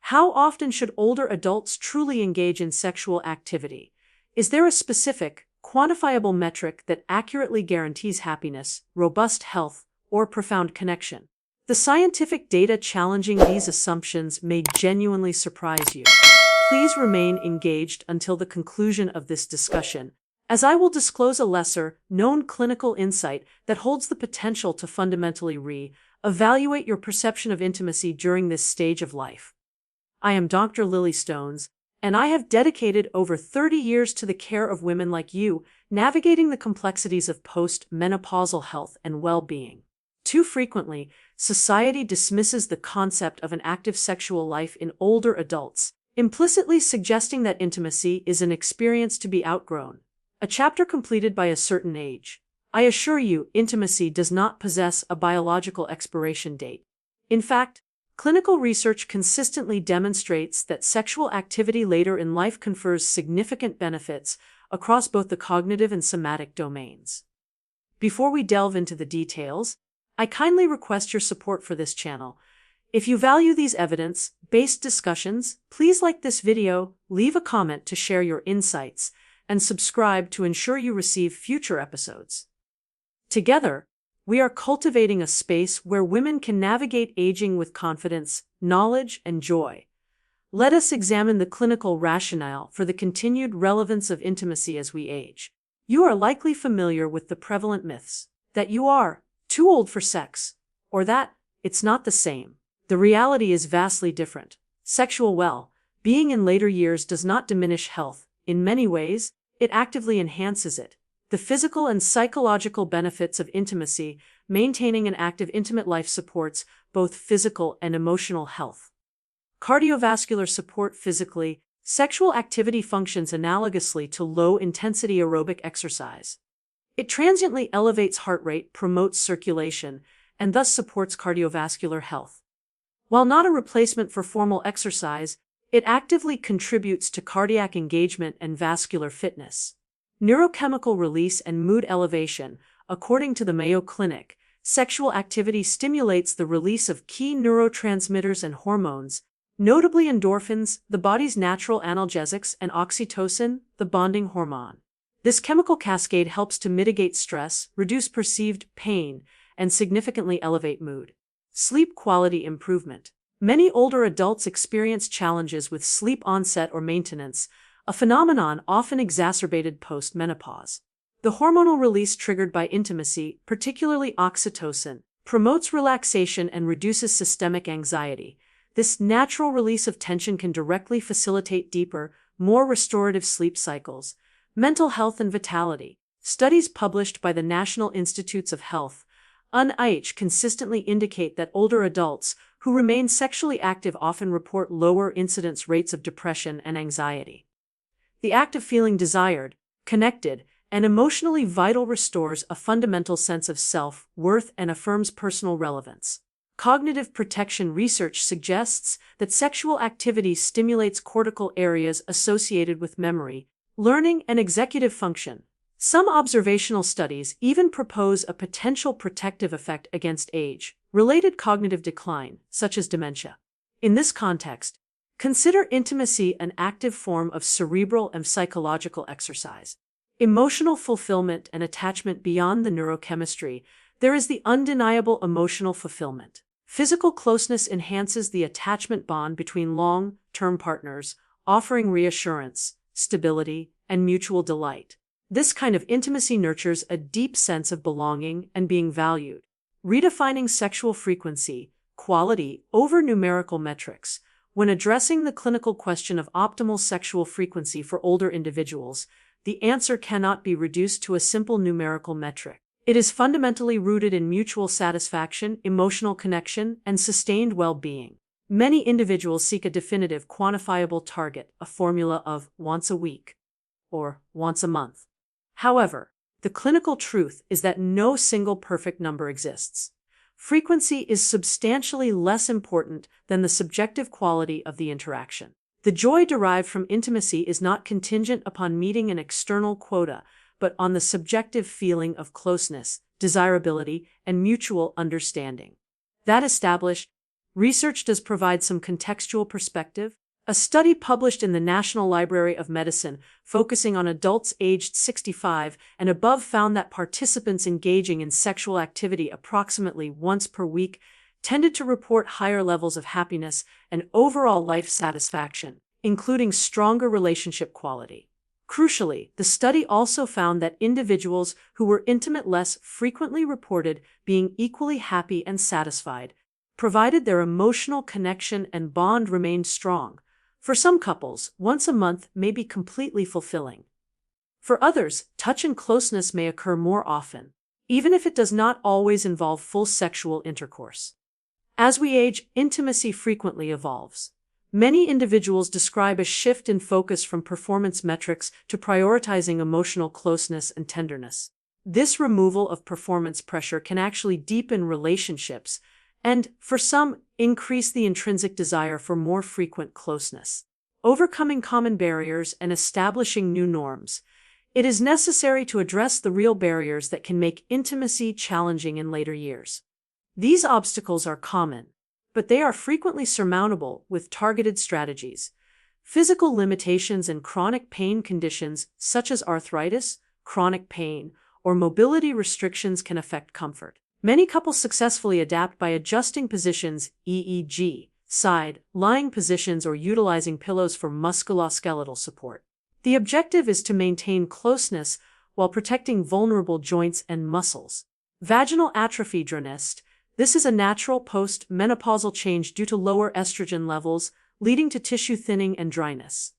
How often should older adults truly engage in sexual activity? Is there a specific, quantifiable metric that accurately guarantees happiness, robust health, or profound connection? The scientific data challenging these assumptions may genuinely surprise you. Please remain engaged until the conclusion of this discussion, as I will disclose a lesser-known clinical insight that holds the potential to fundamentally re-evaluate your perception of intimacy during this stage of life. I am Dr. Lily Stones, and I have dedicated over 30 years to the care of women like you, navigating the complexities of post-menopausal health and well-being. Too frequently, society dismisses the concept of an active sexual life in older adults, implicitly suggesting that intimacy is an experience to be outgrown, a chapter completed by a certain age. I assure you, intimacy does not possess a biological expiration date. In fact, clinical research consistently demonstrates that sexual activity later in life confers significant benefits across both the cognitive and somatic domains. Before we delve into the details, I kindly request your support for this channel. If you value these evidence-based discussions, please like this video, leave a comment to share your insights, and subscribe to ensure you receive future episodes. Together, we are cultivating a space where women can navigate aging with confidence, knowledge, and joy. Let us examine the clinical rationale for the continued relevance of intimacy as we age. You are likely familiar with the prevalent myths that you are too old for sex, or that it's not the same. The reality is vastly different. Sexual well-being in later years does not diminish health. In many ways, it actively enhances it. The physical and psychological benefits of intimacy, maintaining an active intimate life supports both physical and emotional health. Cardiovascular support physically, sexual activity functions analogously to low-intensity aerobic exercise. It transiently elevates heart rate, promotes circulation, and thus supports cardiovascular health. While not a replacement for formal exercise, it actively contributes to cardiac engagement and vascular fitness. Neurochemical release and mood elevation. According to the Mayo Clinic, sexual activity stimulates the release of key neurotransmitters and hormones, notably endorphins, the body's natural analgesics, and oxytocin, the bonding hormone. This chemical cascade helps to mitigate stress, reduce perceived pain, and significantly elevate mood. Sleep quality improvement. Many older adults experience challenges with sleep onset or maintenance, a phenomenon often exacerbated post-menopause. The hormonal release triggered by intimacy, particularly oxytocin, promotes relaxation and reduces systemic anxiety. This natural release of tension can directly facilitate deeper, more restorative sleep cycles. Mental health and vitality. Studies published by the National Institutes of Health, NIH, consistently indicate that older adults who remain sexually active often report lower incidence rates of depression and anxiety. The act of feeling desired, connected, and emotionally vital restores a fundamental sense of self-worth and affirms personal relevance. Cognitive protection research suggests that sexual activity stimulates cortical areas associated with memory, learning, and executive function. Some observational studies even propose a potential protective effect against age-related cognitive decline, such as dementia. In this context, consider intimacy an active form of cerebral and psychological exercise. Emotional fulfillment and attachment. Beyond the neurochemistry, there is the undeniable emotional fulfillment. Physical closeness enhances the attachment bond between long-term partners, offering reassurance, stability, and mutual delight. This kind of intimacy nurtures a deep sense of belonging and being valued. Redefining sexual frequency, quality over numerical metrics. When addressing the clinical question of optimal sexual frequency for older individuals, the answer cannot be reduced to a simple numerical metric. It is fundamentally rooted in mutual satisfaction, emotional connection, and sustained well-being. Many individuals seek a definitive, quantifiable target, a formula of once a week or once a month. However, the clinical truth is that no single perfect number exists. Frequency is substantially less important than the subjective quality of the interaction. The joy derived from intimacy is not contingent upon meeting an external quota, but on the subjective feeling of closeness, desirability, and mutual understanding. That established, Research does provide some contextual perspective. A study published in the National Library of Medicine focusing on adults aged 65 and above found that participants engaging in sexual activity approximately once per week tended to report higher levels of happiness and overall life satisfaction, including stronger relationship quality. Crucially, the study also found that individuals who were intimate less frequently reported being equally happy and satisfied, provided their emotional connection and bond remained strong. For some couples, once a month may be completely fulfilling. For others, touch and closeness may occur more often, even if it does not always involve full sexual intercourse. As we age, intimacy frequently evolves. Many individuals describe a shift in focus from performance metrics to prioritizing emotional closeness and tenderness. This removal of performance pressure can actually deepen relationships and, for some, increase the intrinsic desire for more frequent closeness. Overcoming common barriers and establishing new norms, it is necessary to address the real barriers that can make intimacy challenging in later years. These obstacles are common, but they are frequently surmountable with targeted strategies. Physical limitations and chronic pain conditions such as arthritis, chronic pain, or mobility restrictions can affect comfort. Many couples successfully adapt by adjusting positions, e.g., side, lying positions, or utilizing pillows for musculoskeletal support. The objective is to maintain closeness while protecting vulnerable joints and muscles. Vaginal atrophy dryness. This is a natural post-menopausal change due to lower estrogen levels, leading to tissue thinning and dryness.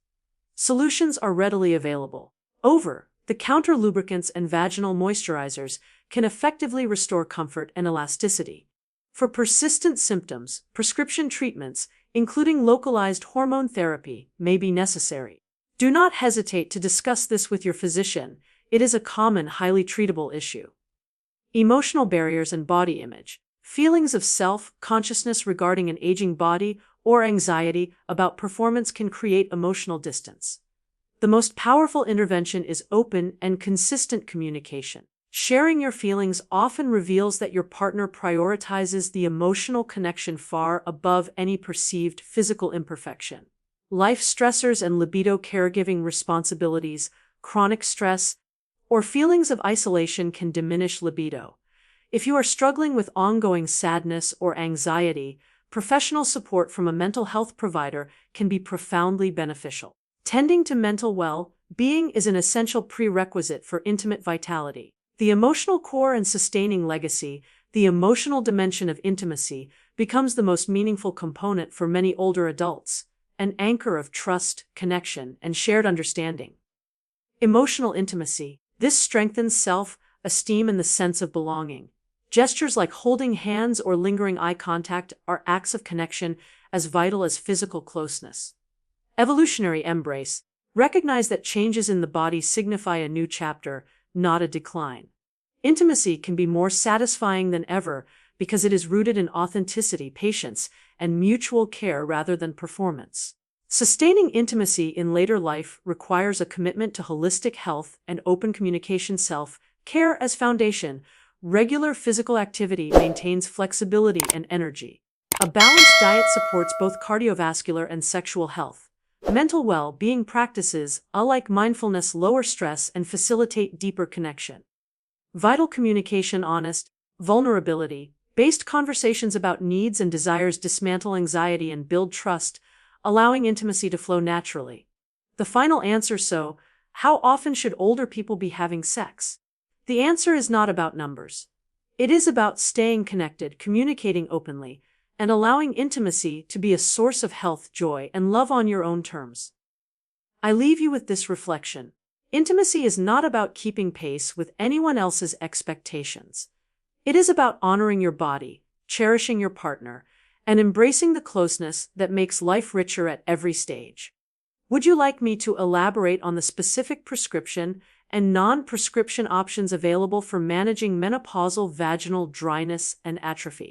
Solutions are readily available. Over-the-counter lubricants and vaginal moisturizers can effectively restore comfort and elasticity. For persistent symptoms, prescription treatments, including localized hormone therapy, may be necessary. Do not hesitate to discuss this with your physician. It is a common, highly treatable issue. Emotional barriers and body image. Feelings of self-consciousness regarding an aging body or anxiety about performance can create emotional distance. The most powerful intervention is open and consistent communication. Sharing your feelings often reveals that your partner prioritizes the emotional connection far above any perceived physical imperfection. Life stressors and libido caregiving responsibilities, chronic stress, or feelings of isolation can diminish libido. If you are struggling with ongoing sadness or anxiety, professional support from a mental health provider can be profoundly beneficial. Tending to mental well-being is an essential prerequisite for intimate vitality. The emotional core and sustaining legacy, the emotional dimension of intimacy, becomes the most meaningful component for many older adults, an anchor of trust, connection, and shared understanding. Emotional intimacy. This strengthens self-esteem and the sense of belonging. Gestures like holding hands or lingering eye contact are acts of connection as vital as physical closeness. Evolutionary embrace. Recognize that changes in the body signify a new chapter, not a decline. Intimacy can be more satisfying than ever because it is rooted in authenticity, patience, and mutual care rather than performance. Sustaining intimacy in later life requires a commitment to holistic health and open communication. Self-care as foundation. Regular physical activity maintains flexibility and energy. A balanced diet supports both cardiovascular and sexual health. Mental well-being practices, like mindfulness, lower stress and facilitate deeper connection. Vital communication. Honest, vulnerability-based conversations about needs and desires dismantle anxiety and build trust, allowing intimacy to flow naturally. The final answer. So, how often should older people be having sex? The answer is not about numbers. It is about staying connected, communicating openly, and allowing intimacy to be a source of health, joy, and love on your own terms. I leave you with this reflection. Intimacy is not about keeping pace with anyone else's expectations. It is about honoring your body, cherishing your partner, and embracing the closeness that makes life richer at every stage. Would you like me to elaborate on the specific prescription and non-prescription options available for managing menopausal vaginal dryness and atrophy?